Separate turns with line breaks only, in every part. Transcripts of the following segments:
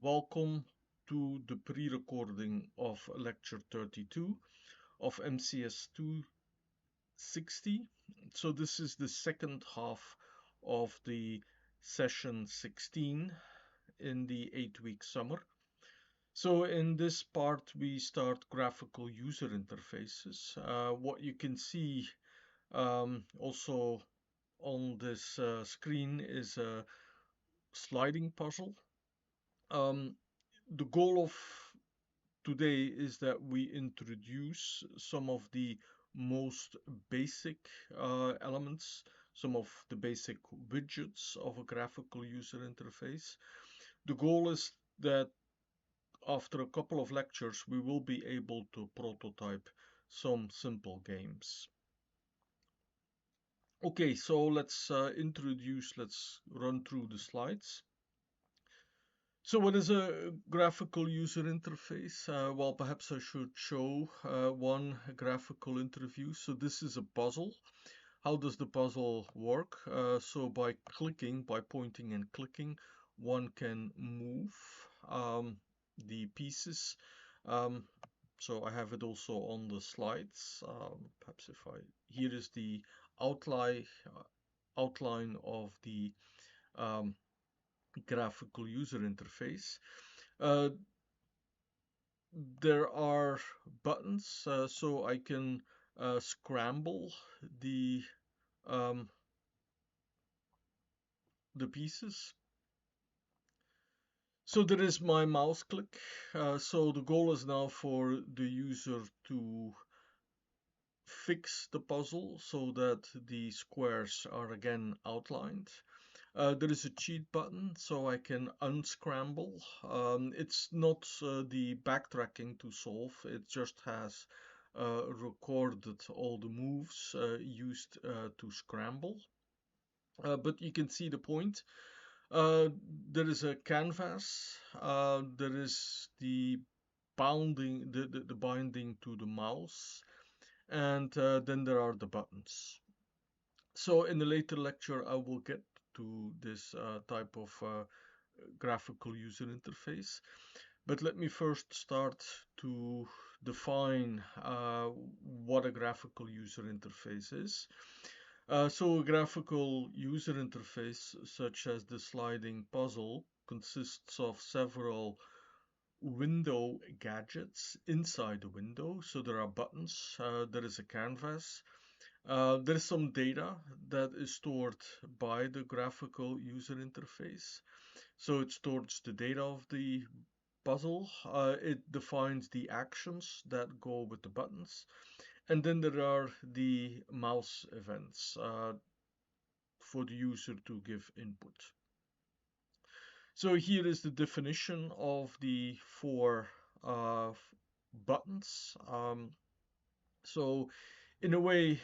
Welcome to the pre-recording of lecture 32 of MCS 260. So this is the second half of the session 16 in the 8-week summer. So in this part we start graphical user interfaces. What you can see also on this screen is a sliding puzzle. The goal of today is that we introduce some of the most basic elements, some of the basic widgets of a graphical user interface. The goal is that after a couple of lectures, we will be able to prototype some simple games. Okay, so let's run through the slides. So what is a graphical user interface? Well, perhaps I should show one graphical interview. So this is a puzzle. How does the puzzle work? So by pointing and clicking, one can move the pieces. So I have it also on the slides. Here is the outline of the um, graphical user interface. There are buttons, so I can scramble the um, the pieces. So there is my mouse click. So the goal is now for the user to fix the puzzle so that the squares are again outlined. There is a cheat button, so I can unscramble. It's not the backtracking to solve, it just has recorded all the moves used to scramble. But you can see the point. There is a canvas, there is the binding to the mouse, and then there are the buttons. So in a later lecture, I will get to this type of graphical user interface. But let me first start to define what a graphical user interface is. So a graphical user interface, such as the sliding puzzle, consists of several window gadgets inside the window. So there are buttons, there is a canvas, there is some data that is stored by the graphical user interface. So it stores the data of the puzzle, it defines the actions that go with the buttons, and then there are the mouse events for the user to give input. So here is the definition of the four buttons. So in a way,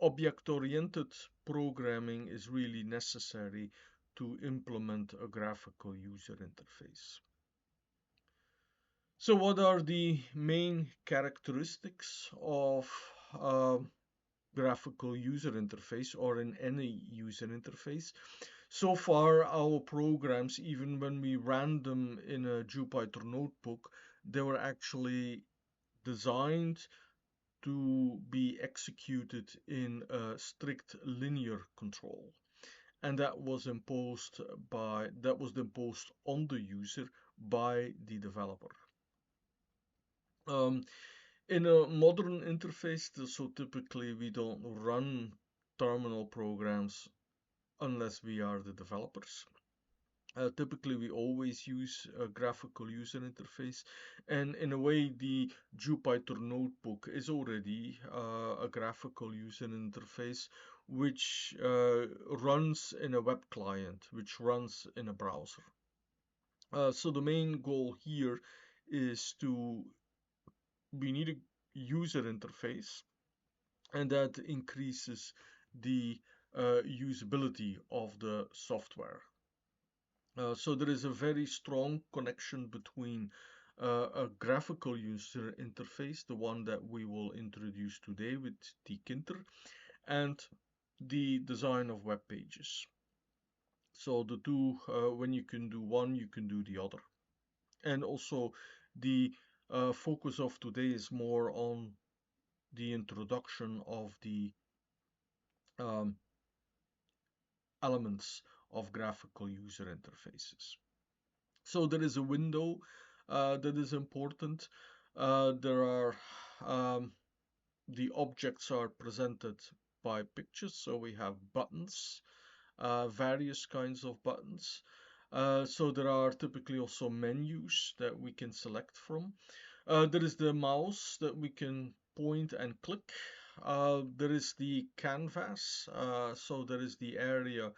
object-oriented programming is really necessary to implement a graphical user interface. So what are the main characteristics of graphical user interface or in any user interface? So far, our programs, even when we ran them in a Jupyter notebook, they were actually designed to be executed in a strict linear control, and that was imposed on the user by the developer. In a modern interface, so typically we don't run terminal programs unless we are the developers. Typically, we always use a graphical user interface, and in a way, the Jupyter notebook is already a graphical user interface which runs in a web client, which runs in a browser. So the main goal here is we need a user interface, and that increases the usability of the software. So there is a very strong connection between a graphical user interface, the one that we will introduce today with Tkinter, and the design of web pages. So the two, when you can do one, you can do the other. And also the focus of today is more on the introduction of the um, elements of graphical user interfaces. So there is a window that is important. There are the objects are presented by pictures, so we have buttons, various kinds of buttons. So there are typically also menus that we can select from. There is the mouse that we can point and click. There is the canvas, so there is the area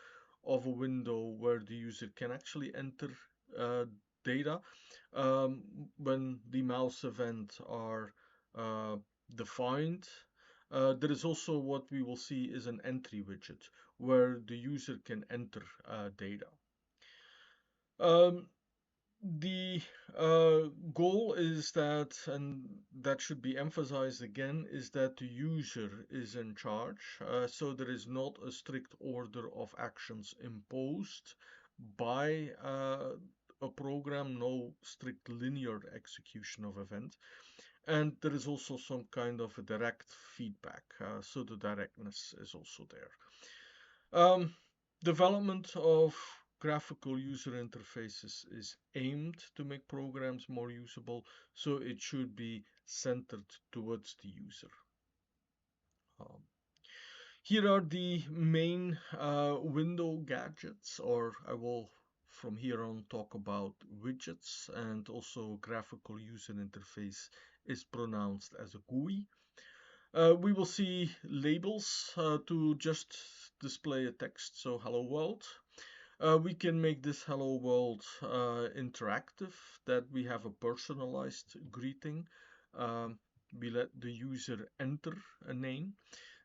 of a window where the user can actually enter uh, data um, when the mouse event are uh, defined. There is also what we will see is an entry widget where the user can enter data. Um, the goal is that, and that should be emphasized again, is that the user is in charge. So there is not a strict order of actions imposed by a program, no strict linear execution of event. And there is also some kind of a direct feedback, so the directness is also there. Um, Development of graphical user interfaces is aimed to make programs more usable, so it should be centered towards the user. Um, Here are the main window gadgets, or I will from here on talk about widgets, and also graphical user interface is pronounced as a GUI. We will see labels to just display a text, so hello world. We can make this hello world interactive, that we have a personalized greeting. Um, we let the user enter a name.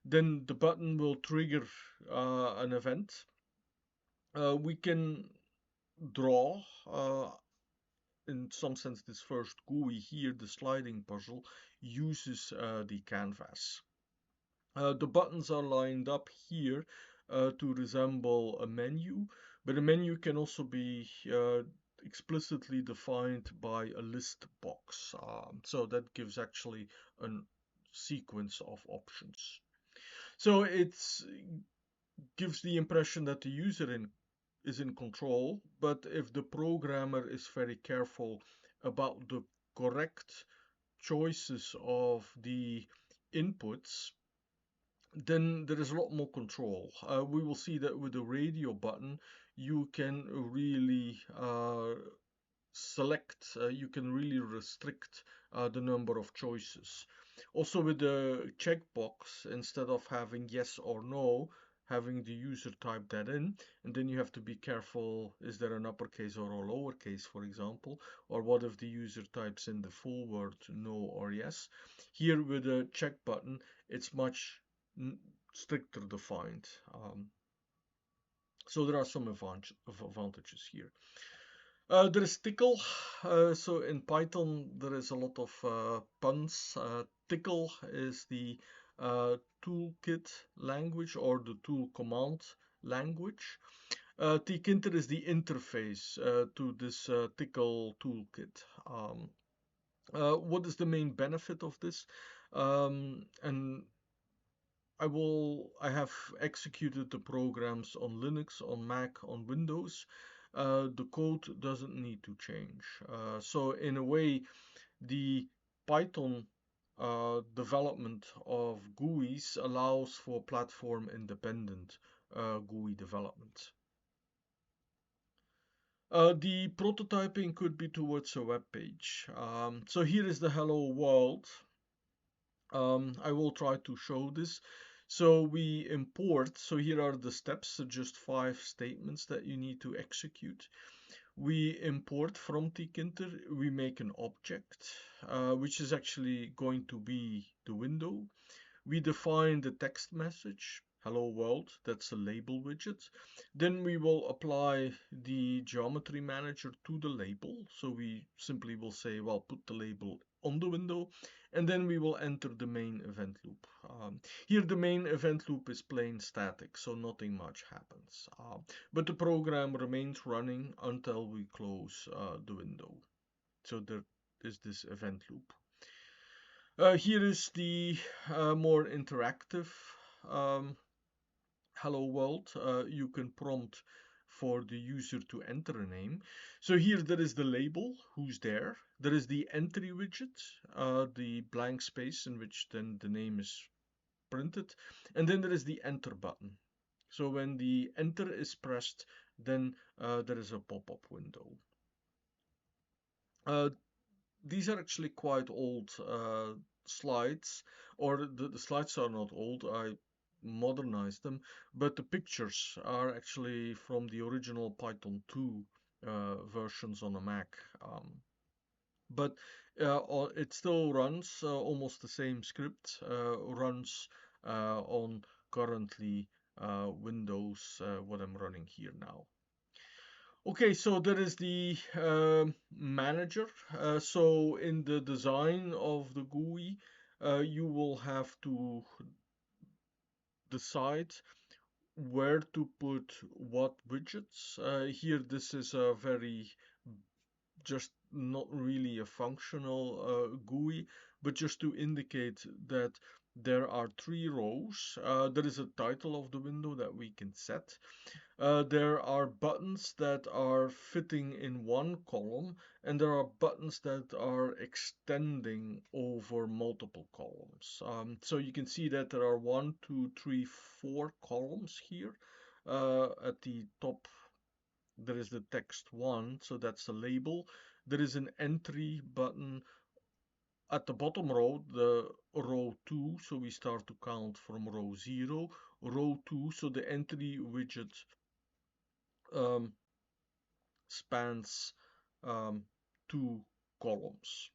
Then the button will trigger an event. We can draw, in some sense, this first GUI here, the sliding puzzle, uses the canvas. The buttons are lined up here to resemble a menu, but a menu can also be explicitly defined by a list box. So that gives actually a sequence of options. So it gives the impression that the user is in control, but if the programmer is very careful about the correct choices of the inputs, then there is a lot more control. We will see that with the radio button, you can really you can really restrict the number of choices. Also with the checkbox, instead of having yes or no, having the user type that in, and then you have to be careful, is there an uppercase or a lowercase, for example, or what if the user types in the full word no or yes. Here with the check button, it's much stricter defined. So there are some advantages here. There is Tickle. So in Python, there is a lot of puns. Tickle is the toolkit language or the tool command language. Tkinter is the interface to this Tickle toolkit. What is the main benefit of this? And I have executed the programs on Linux, on Mac, on Windows. The code doesn't need to change. So in a way, the Python development of GUIs allows for platform independent GUI development. The prototyping could be towards a web page. So here is the hello world. I will try to show this. So we import, so here are the steps, so just 5 statements that you need to execute. We import from Tkinter, we make an object, which is actually going to be the window. We define the text message. hello world, that's a label widget. Then we will apply the geometry manager to the label. So we simply will say, well, put the label on the window, and then we will enter the main event loop. Here the main event loop is plain static, so nothing much happens. But the program remains running until we close the window. So there is this event loop. Here is the more interactive um, hello world. You can prompt for the user to enter a name. So here there is the label, who's there. There is the entry widget, the blank space in which then the name is printed. And then there is the enter button. So when the enter is pressed, then there is a pop-up window. Uh, these are actually quite old slides, or the slides are not old. I modernized them, but the pictures are actually from the original Python 2 versions on a Mac. But it still runs almost the same script, runs on currently Windows, what I'm running here now. Okay, so there is the manager. So in the design of the GUI, you will have to decide where to put what widgets. Here, this is a very just not really a functional GUI, but just to indicate that there are 3 rows. There is a title of the window that we can set. There are buttons that are fitting in one column, and there are buttons that are extending over multiple columns. So you can see that there are 1, 2, 3, 4 columns here. At the top, there is the text 1, so that's a label. There is an entry button at the bottom row, the row 2, so we start to count from row 0. Row 2, so the entry widget um, spans 2 columns.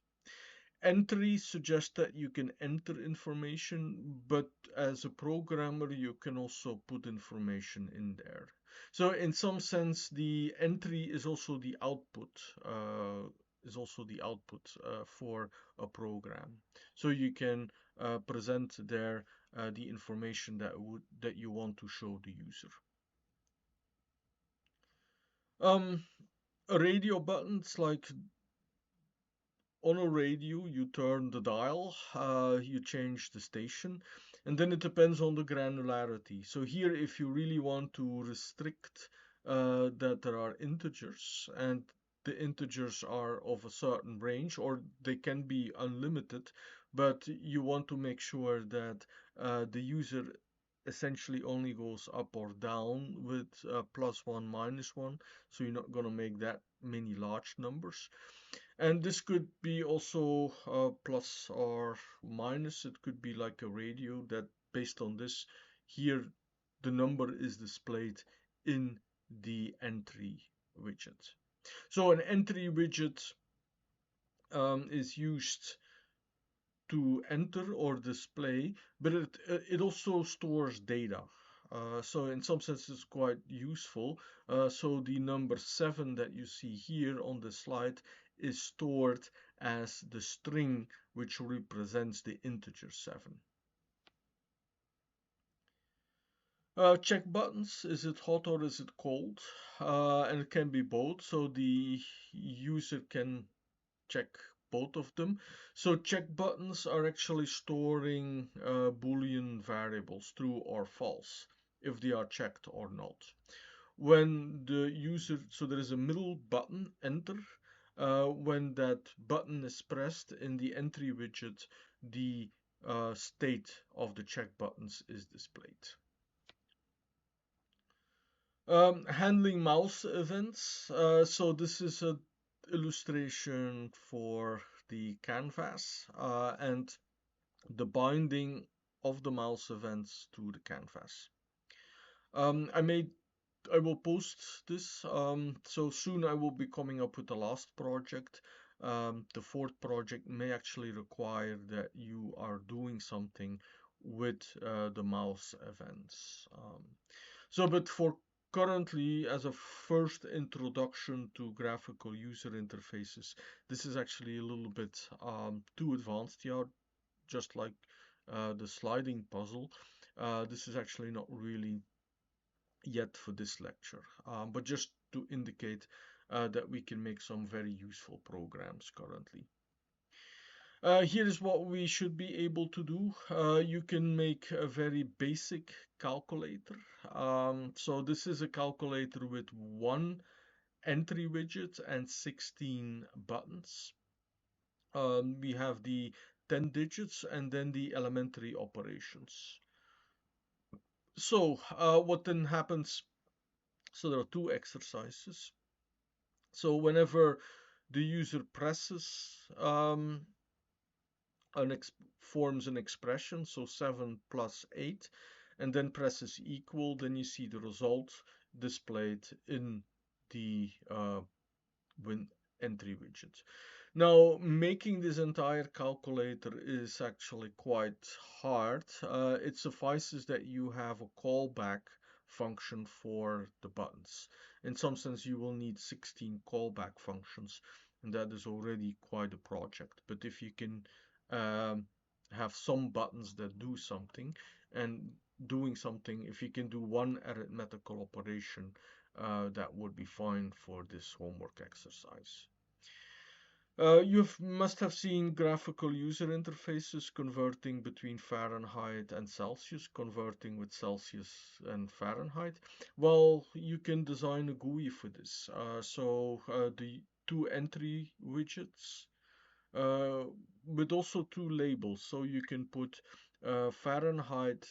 Entry suggests that you can enter information, but as a programmer, you can also put information in there. So in some sense, the entry is also the output, for a program. So you can present there the information that you want to show the user. Um, a radio button, it's like on a radio, you turn the dial, you change the station, and then it depends on the granularity. So here, if you really want to restrict that there are integers, and the integers are of a certain range, or they can be unlimited, but you want to make sure that the user essentially only goes up or down with +1, -1, so you're not going to make that many large numbers. And this could be also plus or minus. It could be like a radio that based on this here, the number is displayed in the entry widget. So an entry widget is used to enter or display, but it also stores data. So in some sense it's quite useful. So the number 7 that you see here on the slide is stored as the string which represents the integer 7. Check buttons, is it hot or is it cold? And it can be both, so the user can check both of them. So check buttons are actually storing Boolean variables, true or false, if they are checked or not. When the user, so there is a middle button, enter. When that button is pressed in the entry widget, the state of the check buttons is displayed. Handling mouse events. So this is an illustration for the canvas and the binding of the mouse events to the canvas. I will post this. So soon I will be coming up with the last project. The 4th project may actually require that you are doing something with the mouse events. But for currently, as a first introduction to graphical user interfaces, this is actually a little bit too advanced here, just like the sliding puzzle. This is actually not really yet for this lecture, but just to indicate that we can make some very useful programs currently. Here is what we should be able to do. You can make a very basic calculator. So this is a calculator with one entry widget and 16 buttons. We have the 10 digits and then the elementary operations. So what then happens? So there are two exercises. So whenever the user presses forms an expression, so 7 plus 8, and then presses equal, then you see the result displayed in the win entry widget. Now, making this entire calculator is actually quite hard. It suffices that you have a callback function for the buttons. In some sense, you will need 16 callback functions, and that is already quite a project. But if you can um, have some buttons that do something, and doing something, if you can do one arithmetical operation, that would be fine for this homework exercise. You must have seen graphical user interfaces converting between Fahrenheit and Celsius, converting with Celsius and Fahrenheit. Well, you can design a GUI for this. The two entry widgets uh, with also two labels. So you can put Fahrenheit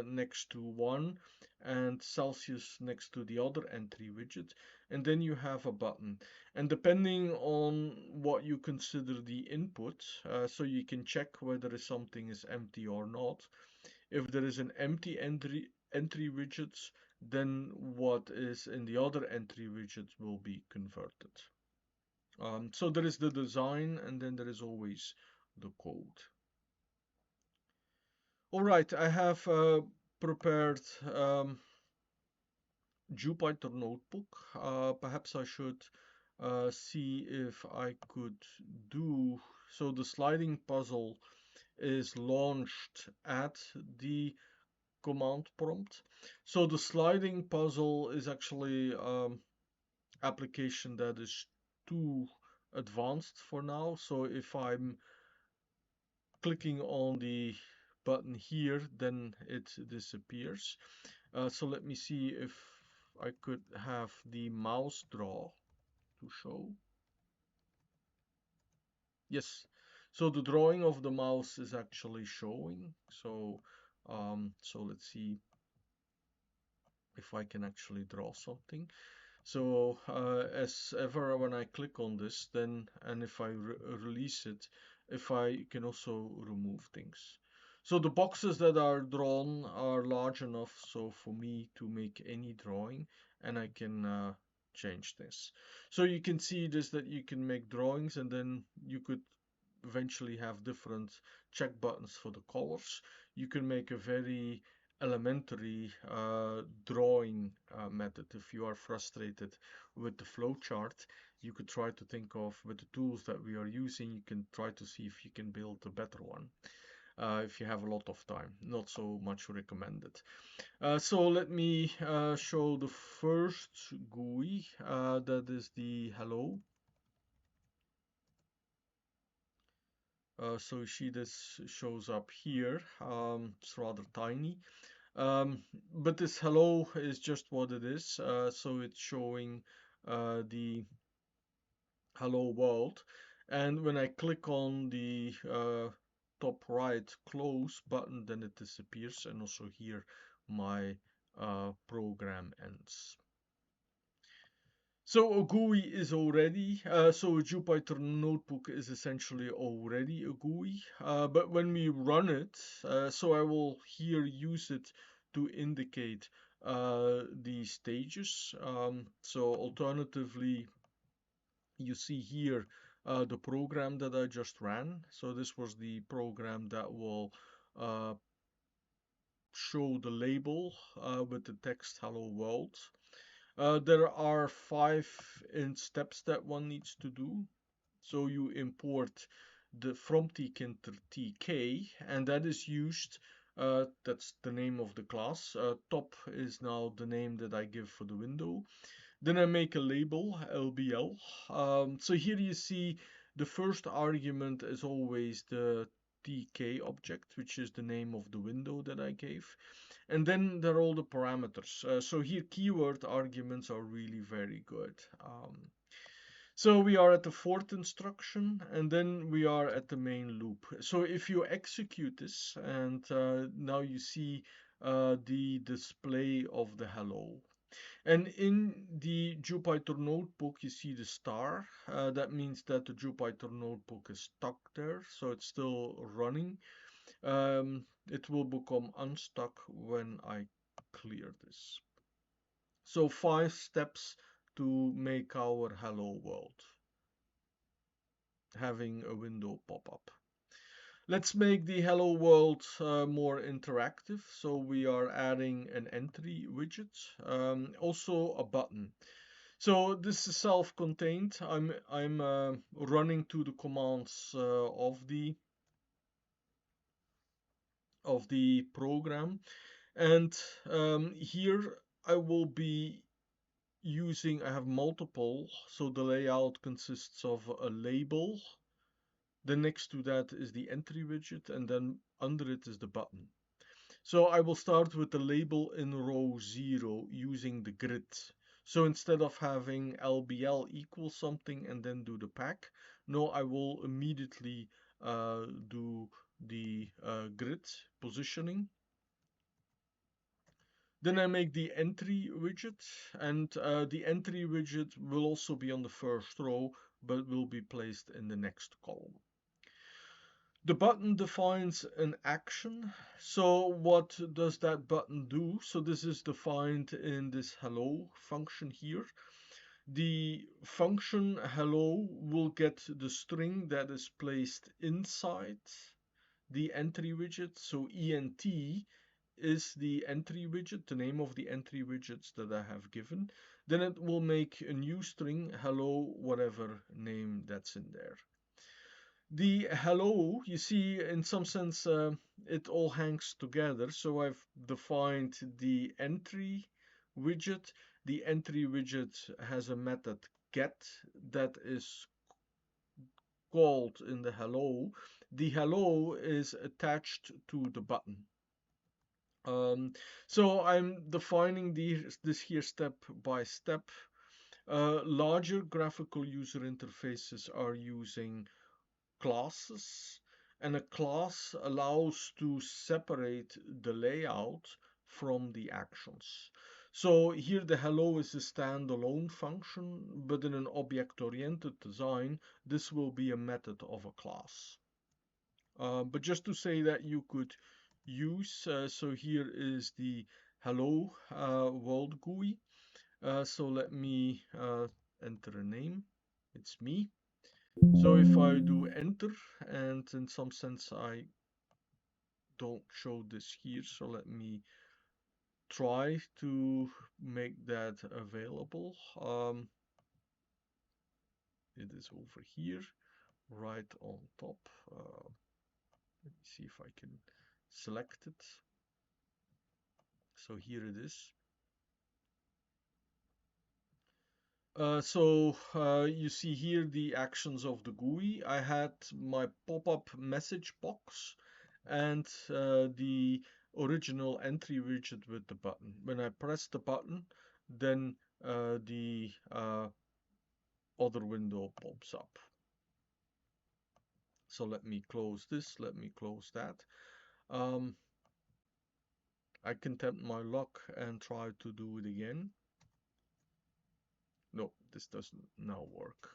next to one and Celsius next to the other entry widget, and then you have a button. And depending on what you consider the input, so you can check whether something is empty or not. If there is an empty entry widget, then what is in the other entry widget will be converted. So there is the design, and then there is always the code. All right, I have prepared Jupyter notebook. Perhaps I should see if I could do so. The sliding puzzle is launched at the command prompt. So the sliding puzzle is actually application that is too advanced for now. So if I'm clicking on the button here, then it disappears. So let me see if I could have the mouse draw to show. Yes, so the drawing of the mouse is actually showing. So let's see if I can actually draw something. So as ever, when I click on this, then and if I release it, if I can also remove things. So the boxes that are drawn are large enough so for me to make any drawing, and I can change this. So you can see this that you can make drawings, and then you could eventually have different check buttons for the colors. You can make a very elementary drawing method. If you are frustrated with the flowchart, you could try to think of, with the tools that we are using, you can try to see if you can build a better one. If you have a lot of time, not so much recommended. So let me show the first GUI, that is the hello. So you see this shows up here. It's rather tiny. But this hello is just what it is. So it's showing the hello world. And when I click on the top right close button, then it disappears. And also here my program ends. So a GUI is already, so a Jupyter notebook is essentially already a GUI, but when we run it, so I will here use it to indicate the stages. So alternatively, you see here the program that I just ran. So this was the program that will show the label with the text hello world. There are 5 steps that one needs to do. So you import the from Tkinter tk, and that is used. That's the name of the class. Top is now the name that I give for the window. Then I make a label, LBL. So here you see the first argument is always the tk object, which is the name of the window that I gave. And then there are all the parameters. So here keyword arguments are really very good. So we are at the 4th instruction, and then we are at the main loop. So if you execute this, and now you see the display of the hello. And in the Jupyter notebook, you see the star. That means that the Jupyter notebook is stuck there, so it's still running. It will become unstuck when I clear this. So 5 steps to make our hello world, having a window pop up. Let's make the hello world more interactive. So we are adding an entry widget, also a button. So this is self-contained. I'm running to the commands of the program, and here I will be using. I have multiple. So the layout consists of a label. Then next to that is the entry widget, and then under it is the button. So I will start with the label in row 0 using the grid. So instead of having LBL equals something and then do the pack, no, I will immediately do the grid positioning. Then I make the entry widget, and the entry widget will also be on the first row, but will be placed in the next column. The button defines an action. So what does that button do? So this is defined in this hello function here. The function hello will get the string that is placed inside the entry widget. So ENT is the entry widget, the name of the entry widgets that I have given. Then it will make a new string, hello, whatever name that's in there. The hello, you see, in some sense, it all hangs together. So I've defined the entry widget. The entry widget has a method get that is called in the hello. The hello is attached to the button. So I'm defining this here step by step. Larger graphical user interfaces are using classes, and a class allows to separate the layout from the actions. So here the hello is a standalone function, but in an object-oriented design, this will be a method of a class. But just to say that you could use, so here is the hello world GUI. So let me enter a name. It's me. So if I do enter, and in some sense I don't show this here, so let me try to make that available. It is over here, right on top. Let me see if I can select it. So here it is. You see here the actions of the GUI. I had my pop-up message box and the original entry widget with the button. When I press the button, then the other window pops up. So let me close this, let me close that. I can tempt my luck and try to do it again. No, this doesn't now work.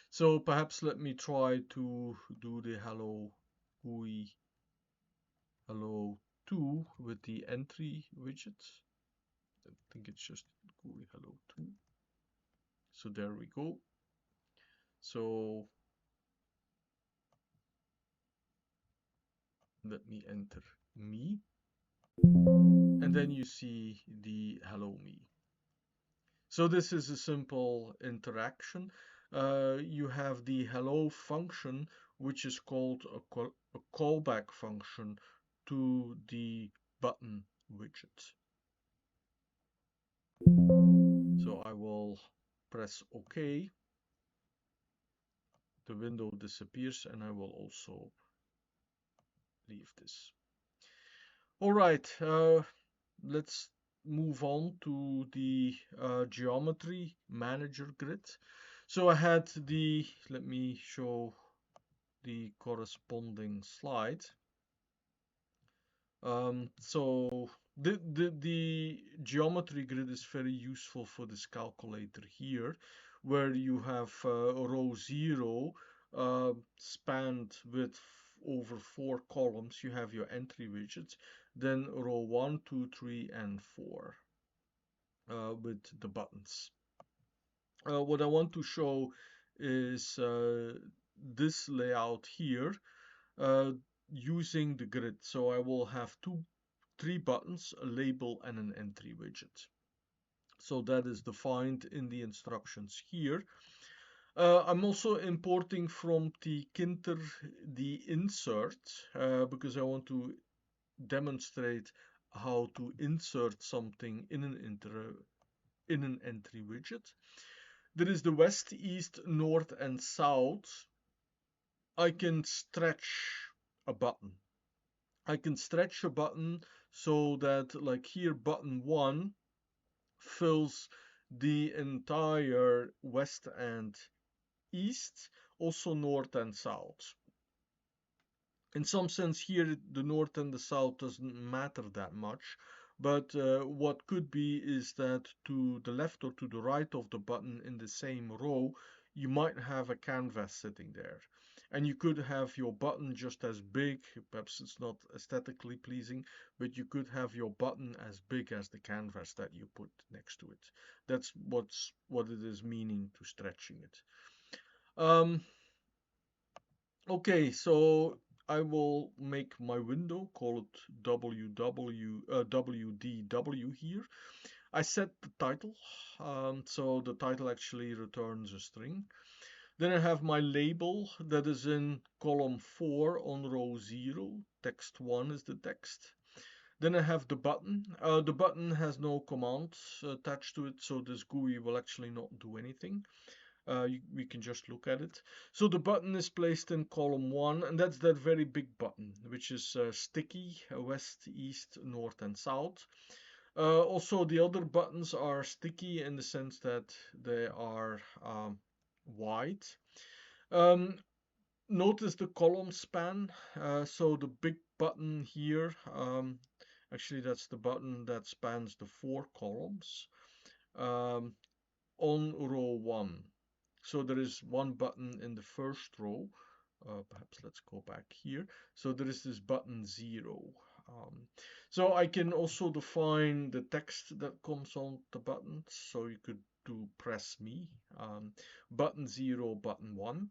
So perhaps let me try to do the hello GUI hello 2 with the entry widget. I think it's just GUI hello 2. So there we go. So let me enter me. and then you see the hello me. So this is a simple interaction. You have the hello function, which is called a callback function to the button widget. So I will press OK. The window disappears, and I will also leave this. All right, let's move on to the geometry manager grid. So I had let me show the corresponding slide. So the geometry grid is very useful for this calculator here, where you have row 0 spanned with over 4 columns. You have your entry widgets, then row 1, 2, 3, and 4 with the buttons. What I want to show is this layout here uh, using the grid. So I will have three buttons, a label, and an entry widget. So that is defined in the instructions here. I'm also importing from Tkinter the insert because I want to demonstrate how to insert something in an entry widget. There is the west, east, north, and south. I can stretch a button. I can stretch a button so that, like here, button 1 fills the entire west and east, also north and south. In some sense here, the north and the south doesn't matter that much, but what could be is that to the left or to the right of the button in the same row, you might have a canvas sitting there. And you could have your button just as big, perhaps it's not aesthetically pleasing, but you could have your button as big as the canvas that you put next to it. That's what it is meaning to stretching it. Um, Okay, so I will make my window, call it WDW here. I set the title, so the title actually returns a string. Then I have my label that is in column 4 on row 0. Text 1 is the text. Then I have the button. The button has no commands attached to it, so this GUI will actually not do anything. We can just look at it. So the button is placed in column 1, and that's that very big button, which is sticky, west, east, north, and south. Also, the other buttons are sticky in the sense that they are wide. Um, Notice the column span. So the big button here, actually that's the button that spans the 4 columns um, on row 1. So there is one button in the first row. Perhaps let's go back here. So there is this button 0. So I can also define the text that comes on the button. So you could do press me, button 0, button 1.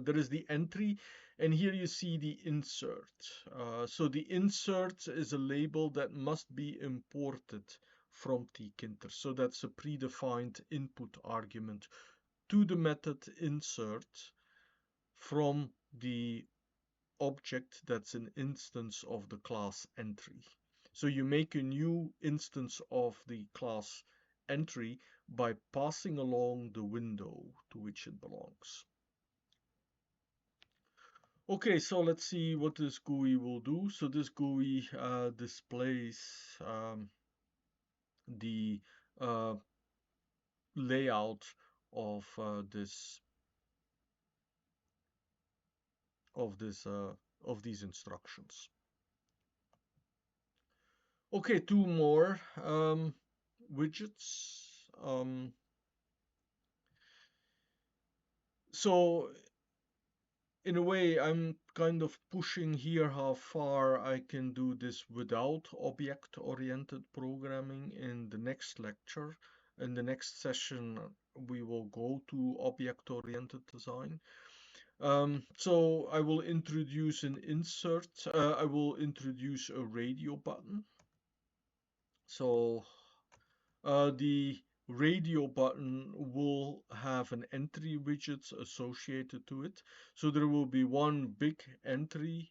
There is the entry, and here you see the insert. So the insert is a label that must be imported from Tkinter. So that's a predefined input argument to the method insert from the object that's an instance of the class entry. So you make a new instance of the class entry by passing along the window to which it belongs. Okay, so let's see what this GUI will do. So this GUI displays the uh, layout of this of these instructions. Okay, two more widgets. So in a way, I'm kind of pushing here how far I can do this without object-oriented programming in the next lecture. In the next session, we will go to object-oriented design. So I will introduce an insert. I will introduce a radio button. So the radio button will have an entry widget associated to it. So there will be one big entry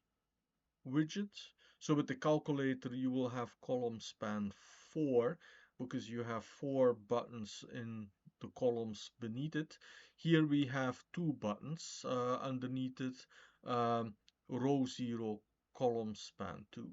widget. So with the calculator, you will have column span 4 because you have 4 buttons in the columns beneath it. Here we have 2 buttons underneath it, row 0, column span 2.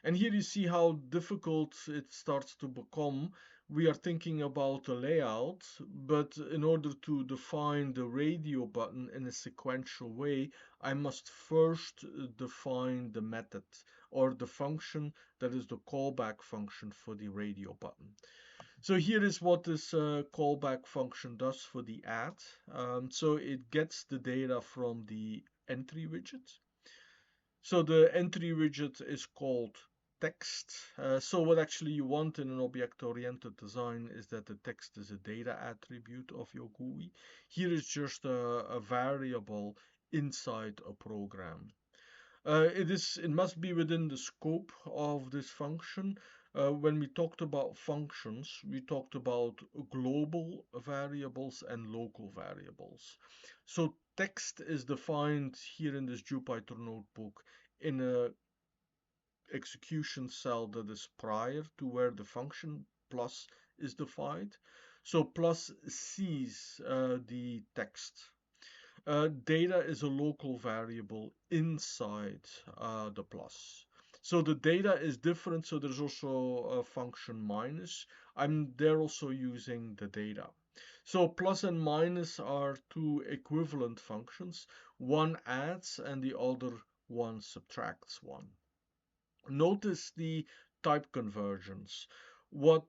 And here you see how difficult it starts to become. We are thinking about a layout, but in order to define the radio button in a sequential way, I must first define the method or the function that is the callback function for the radio button. So here is what this callback function does for the add. So it gets the data from the entry widget. So the entry widget is called text. So what actually you want in an object-oriented design is that the text is a data attribute of your GUI. Here is just a variable inside a program. It must be within the scope of this function. When we talked about functions, we talked about global variables and local variables. So text is defined here in this Jupyter notebook in a execution cell that is prior to where the function plus is defined. So plus sees the text. Data is a local variable inside the plus. So the data is different, so there's also a function minus. They're also using the data. So plus and minus are two equivalent functions. One adds and the other one subtracts one. Notice the type conversions. What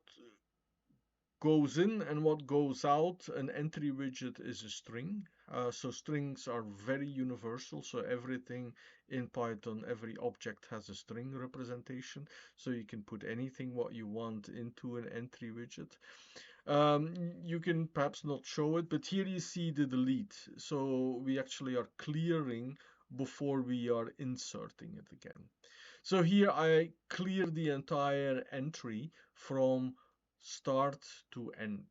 goes in and what goes out. An entry widget is a string. So strings are very universal. So everything in Python, every object has a string representation. So you can put anything what you want into an entry widget. You can perhaps not show it, but here you see the delete. So we actually are clearing before we are inserting it again. So here I clear the entire entry from start to end.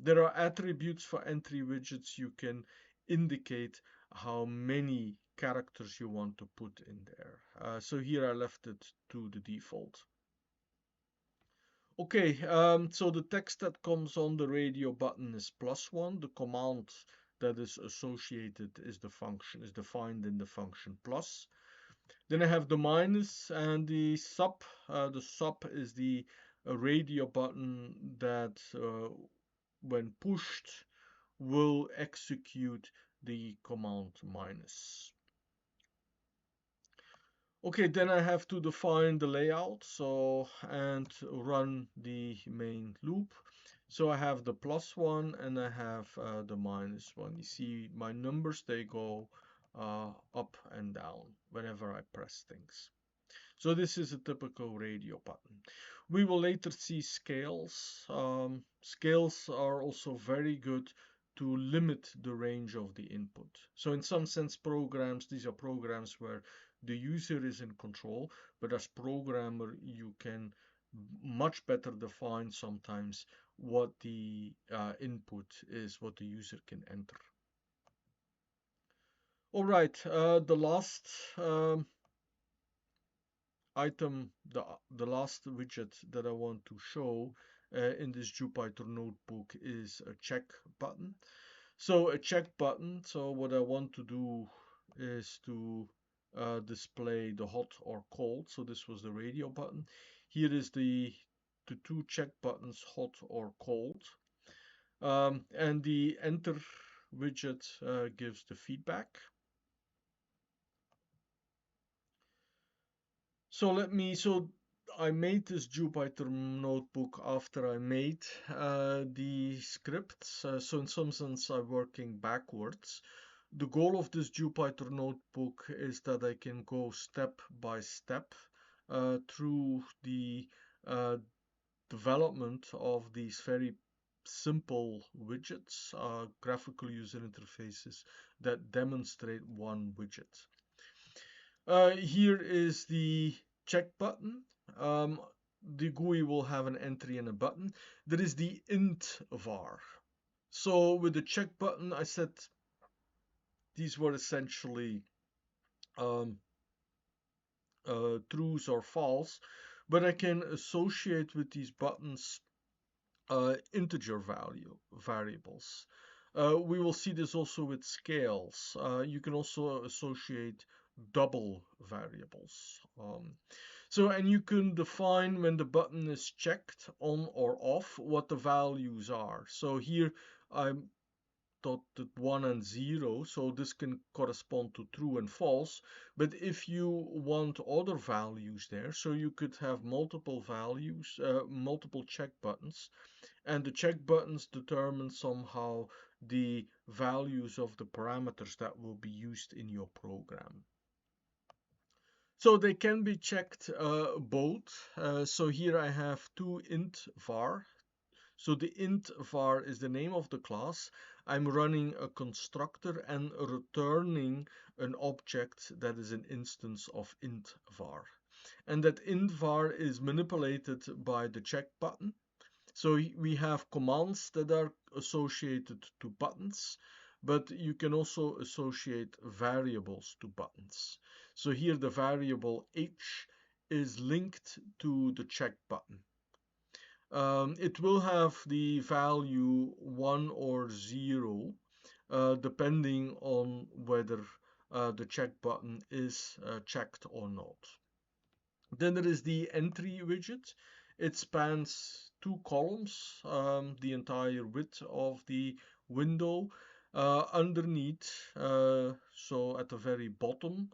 There are attributes for entry widgets. You can indicate how many characters you want to put in there. So here I left it to the default. Okay, so the text that comes on the radio button is +1. The command that is associated is defined in the function plus. Then I have the minus and the sub. The sub is the radio button that, when pushed, will execute the command minus. Okay, then I have to define the layout, and run the main loop. So I have the +1 and I have the -1. You see my numbers, they go up and down whenever I press things. So this is a typical radio button. We will later see scales. Scales are also very good to limit the range of the input. So in some sense, these are programs where the user is in control, but as programmer, you can much better define sometimes what the input is, what the user can enter. All right, the last item, the last widget that I want to show in this Jupyter notebook is a check button. So a check button, so what I want to do is to display the hot or cold. So this was the radio button. Here is the two check buttons, hot or cold. And the enter widget gives the feedback. So I made this Jupyter notebook after I made the scripts. So in some sense, I'm working backwards. The goal of this Jupyter notebook is that I can go step by step through the development of these very simple widgets, graphical user interfaces that demonstrate one widget. Here is the check button. Um, the GUI will have an entry and a button. There is the int var. So with the check button, I said these were essentially um, trues or false, but I can associate with these buttons integer value variables. We will see this also with scales. You can also associate double variables. And you can define when the button is checked on or off what the values are. So here I'm dotted 1 and 0, so this can correspond to true and false. But if you want other values there, so you could have multiple values, multiple check buttons, and the check buttons determine somehow the values of the parameters that will be used in your program. So they can be checked both. So here I have two int var. So the int var is the name of the class. I'm running a constructor and returning an object that is an instance of int var. And that int var is manipulated by the check button. So we have commands that are associated to buttons, but you can also associate variables to buttons. So here the variable h is linked to the check button. It will have the value 1 or 0, depending on whether the check button is checked or not. Then there is the entry widget. It spans two columns, the entire width of the window. Underneath, so at the very bottom,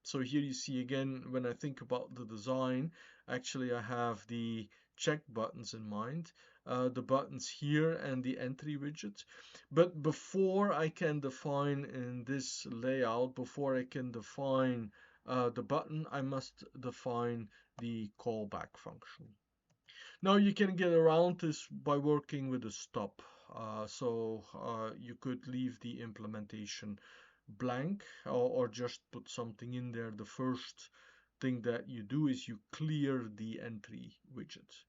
so here you see again, when I think about the design, actually I have the check buttons in mind, the buttons here and the entry widget. But before I can define in this layout, before I can define the button, I must define the callback function. Now you can get around this by working with a stop. You could leave the implementation blank or just put something in there. The first thing that you do is you clear the entry widget.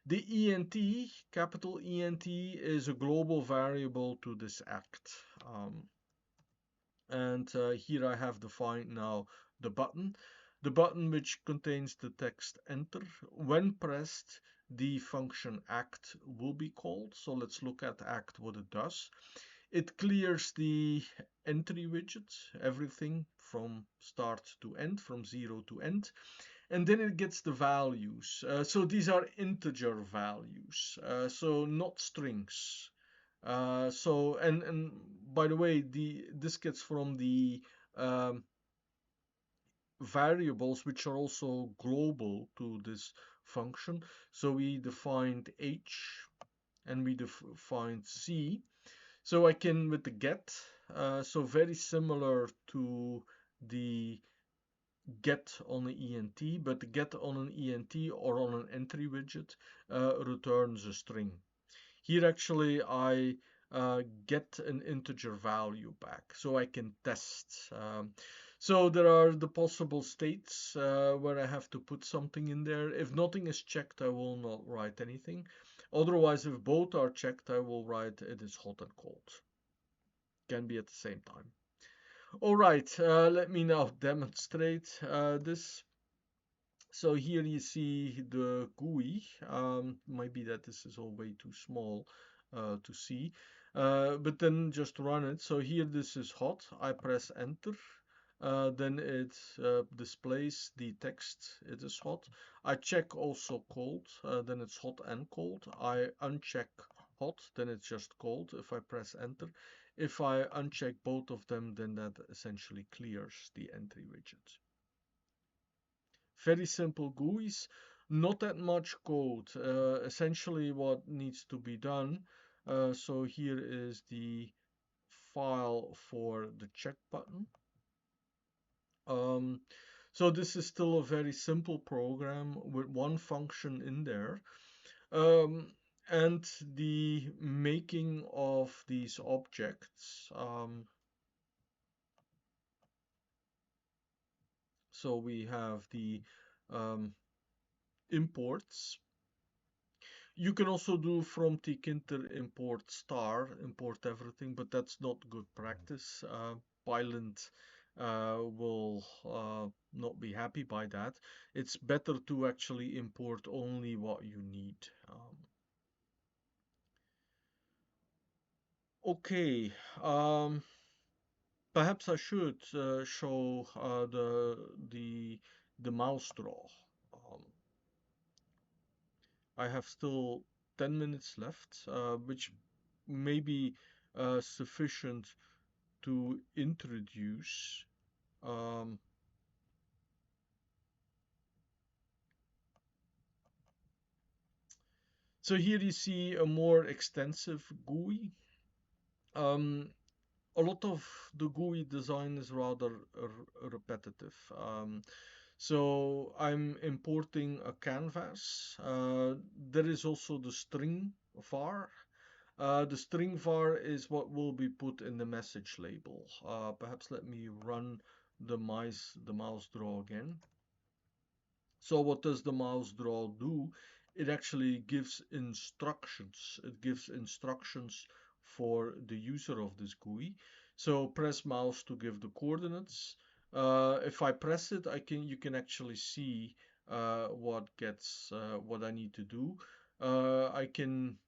The ENT, capital ENT, is a global variable to this act. Here I have defined now the button which contains the text enter. When pressed, the function act will be called. So let's look at act, what it does. It clears the entry widget, everything from start to end, from 0 to end. And then it gets the values. So these are integer values, so not strings. And by the way, this gets from the um, variables which are also global to this function. So we defined h and we defined c. So I can with the get, so very similar to the get on an ENT, but the get on an ENT or on an entry widget returns a string. Here actually I get an integer value back, so I can test. So there are the possible states where I have to put something in there. If nothing is checked, I will not write anything. Otherwise, if both are checked, I will write it is hot and cold. Can be at the same time. All right, let me now demonstrate this. So here you see the GUI. Maybe that this is all way too small to see, but then just run it. So here this is hot. I press enter. Then it displays the text. It is hot. I check also cold. Then it's hot and cold. I uncheck hot. Then it's just cold if I press enter. If I uncheck both of them, then that essentially clears the entry widget. Very simple GUIs, not that much code. Essentially what needs to be done. So here is the file for the check button. So this is still a very simple program with one function in there. Um, and the making of these objects. So we have the um, imports. You can also do from Tkinter import star, import everything, but that's not good practice. Pylint will not be happy by that. It's better to actually import only what you need. Okay, perhaps I should show the mouse draw. Um, I have still 10 minutes left, which may be sufficient to introduce. Um, so here you see a more extensive GUI. Um, a lot of the GUI design is rather repetitive. So I'm importing a canvas. There is also the string var. The string var is what will be put in the message label. Perhaps let me run the mouse draw again. So what does the mouse draw do? It actually gives instructions. It gives instructions for the user of this GUI. So press mouse to give the coordinates. If I press it, you can actually see what I need to do. I can.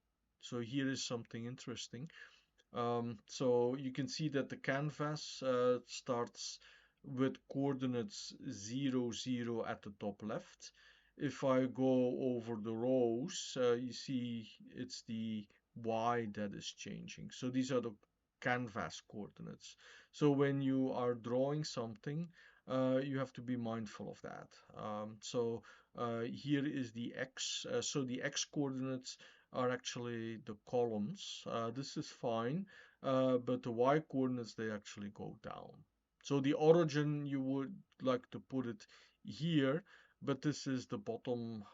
So here is something interesting. So you can see that the canvas starts with coordinates 0, 0 at the top left. If I go over the rows, you see it's the Y that is changing. So these are the canvas coordinates. So when you are drawing something, you have to be mindful of that. Here is the X. So the X coordinates are actually the columns. This is fine, but the Y coordinates, they actually go down. So the origin, you would like to put it here, but this is the bottom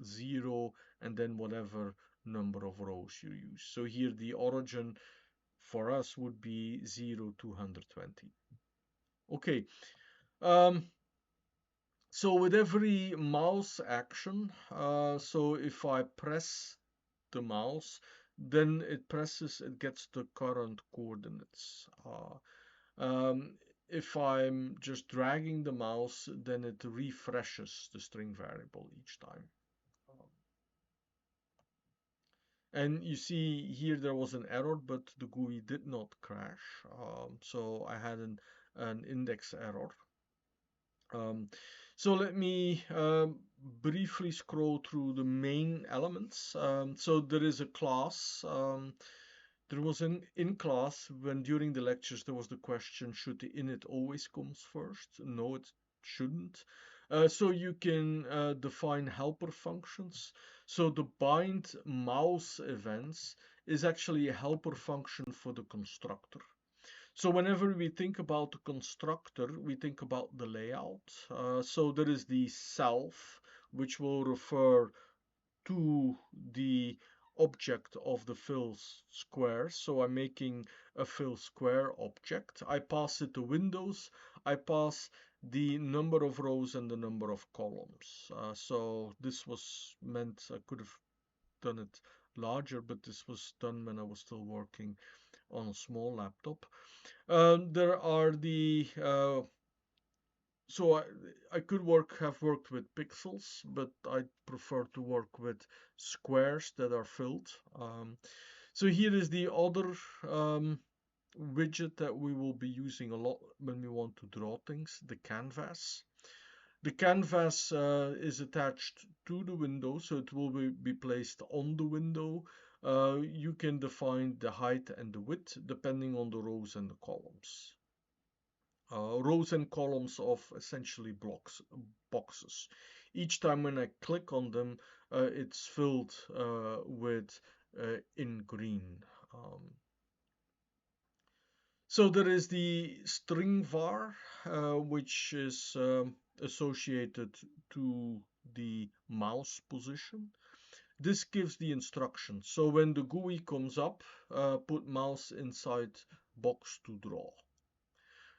0 and then whatever number of rows you use. So here the origin for us would be 0 to 120. Okay, um, so with every mouse action, so if I press the mouse, then it gets the current coordinates. If I'm just dragging the mouse, then it refreshes the string variable each time. And you see here there was an error, but the GUI did not crash. So I had an index error. Um, so let me briefly scroll through the main elements. So there is a class. There was an in class when during the lectures there was the question, should the init always comes first? No, it shouldn't. So you can define helper functions. So the bind mouse events is actually a helper function for the constructor. So whenever we think about the constructor, we think about the layout. So there is the self, which will refer to the object of the fill square. So I'm making a fill square object. I pass it to windows. I pass the number of rows and the number of columns. So this was meant, I could have done it larger, but this was done when I was still working on a small laptop. There are the so I could have worked with pixels, but I prefer to work with squares that are filled. So here is the other widget that we will be using a lot when we want to draw things, the canvas. The canvas is attached to the window, so it will be placed on the window. You can define the height and the width depending on the rows and the columns. Rows and columns of essentially boxes. Each time when I click on them, it's filled with in green. So there is the string var, which is associated to the mouse position. this gives the instructions. So when the GUI comes up, put mouse inside box to draw.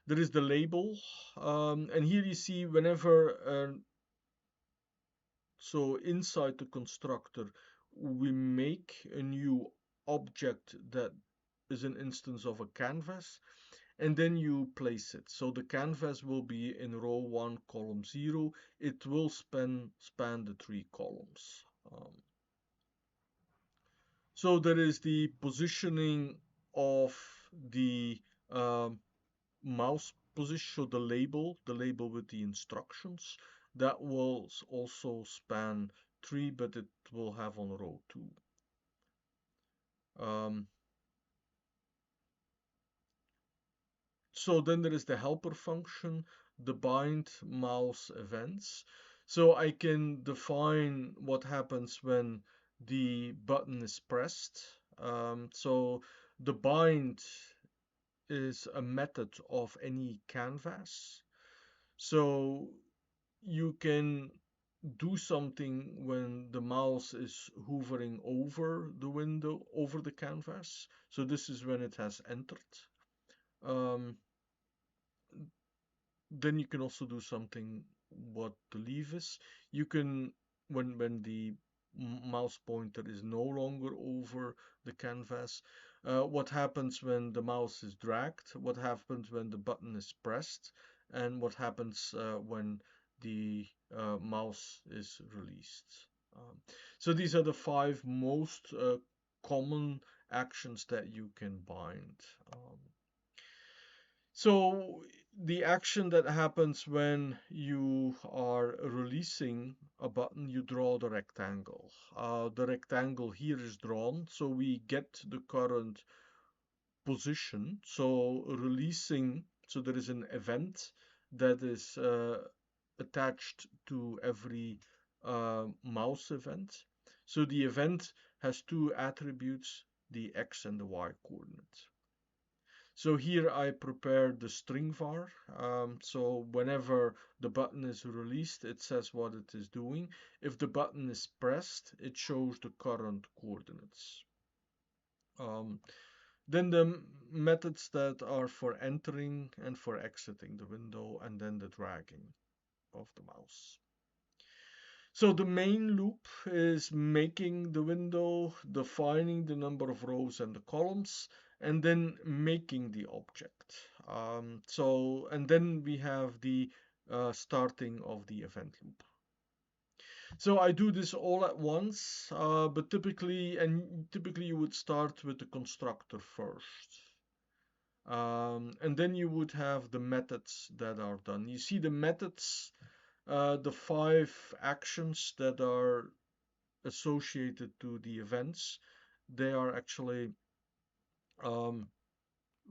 There is the label, and here you see whenever, so inside the constructor, we make a new object that is an instance of a canvas, and then you place it. So the canvas will be in row 1, column 0. It will span the 3 columns. So there is the positioning of the um, mouse position, so the label with the instructions, that will also span 3, but it will have on row 2. So then there is the helper function, the bind mouse events. So I can define what happens when the button is pressed. So the bind is a method of any canvas. So you can do something when the mouse is hovering over the window, over the canvas. So this is when it has entered. Um, then you can also do something what the leave is. You can, when the mouse pointer is no longer over the canvas, what happens when the mouse is dragged, what happens when the button is pressed, and what happens when the mouse is released. So these are the 5 most common actions that you can bind. So the action that happens when you are releasing a button, you draw the rectangle. The rectangle here is drawn, so we get the current position. So releasing, so there is an event that is attached to every mouse event. So the event has 2 attributes, the x and the y coordinate. So here I prepared the string var. So whenever the button is released, it says what it is doing. If the button is pressed, it shows the current coordinates. Then the methods that are for entering and for exiting the window, and then the dragging of the mouse. So the main loop is making the window, defining the number of rows and the columns, and then making the object. And then we have the starting of the event loop. So I do this all at once, but typically you would start with the constructor first. And then you would have the methods that are done. You see the methods, the 5 actions that are associated to the events, they are actually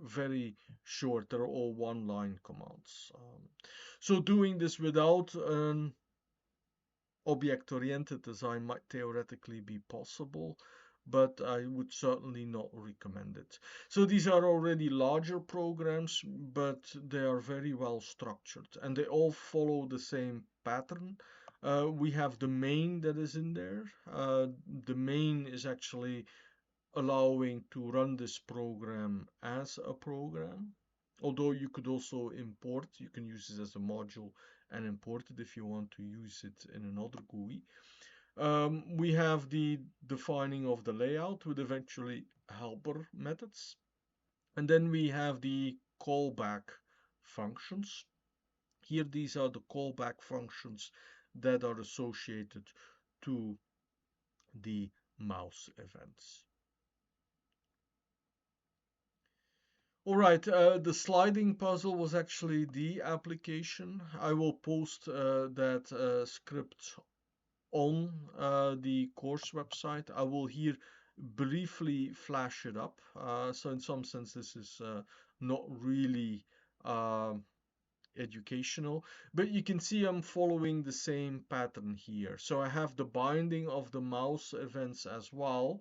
very short. They're all one-line commands. So doing this without an object-oriented design might theoretically be possible, but I would certainly not recommend it. So these are already larger programs, but they are very well structured and they all follow the same pattern. We have the main that is in there. The main is actually allowing to run this program as a program. Although you could also import, you can use this as a module and import it if you want to use it in another GUI. We have the defining of the layout with eventually helper methods. And then we have the callback functions. Here, these are the callback functions that are associated to the mouse events. All right, the sliding puzzle was actually the application. I will post that script on the course website. I will here briefly flash it up. So in some sense, this is not really educational, but you can see I'm following the same pattern here. So I have the binding of the mouse events as well.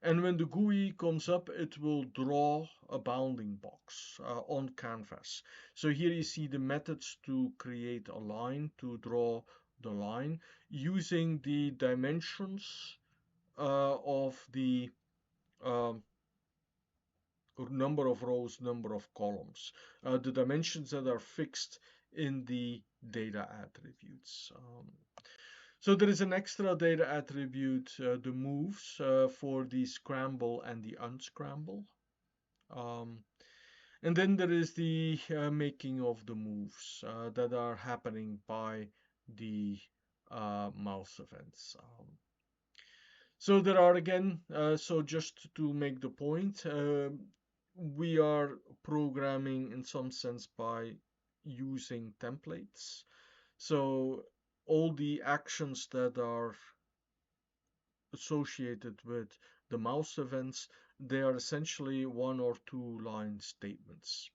And when the GUI comes up, it will draw a bounding box on canvas. So here you see the methods to create a line, to draw the line, using the dimensions of the um, number of rows, number of columns, the dimensions that are fixed in the data attributes. So there is an extra data attribute, the moves, for the scramble and the unscramble. Um, and then there is the making of the moves that are happening by the mouse events. So there are again, so just to make the point, we are programming in some sense by using templates. So all the actions that are associated with the mouse events, they are essentially one or two line statements.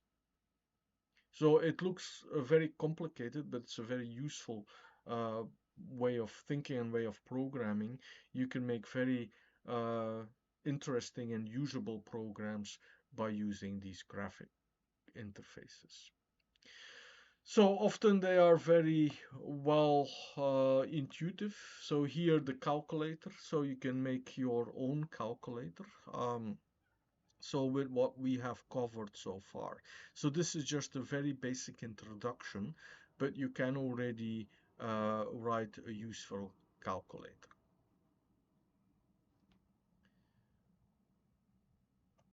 So it looks very complicated, but it's a very useful uh, way of thinking and way of programming. You can make very uh, interesting and usable programs by using these graphic interfaces. So often they are very well intuitive. So here the calculator, so you can make your own calculator. So with what we have covered so far. So this is just a very basic introduction, but you can already write a useful calculator.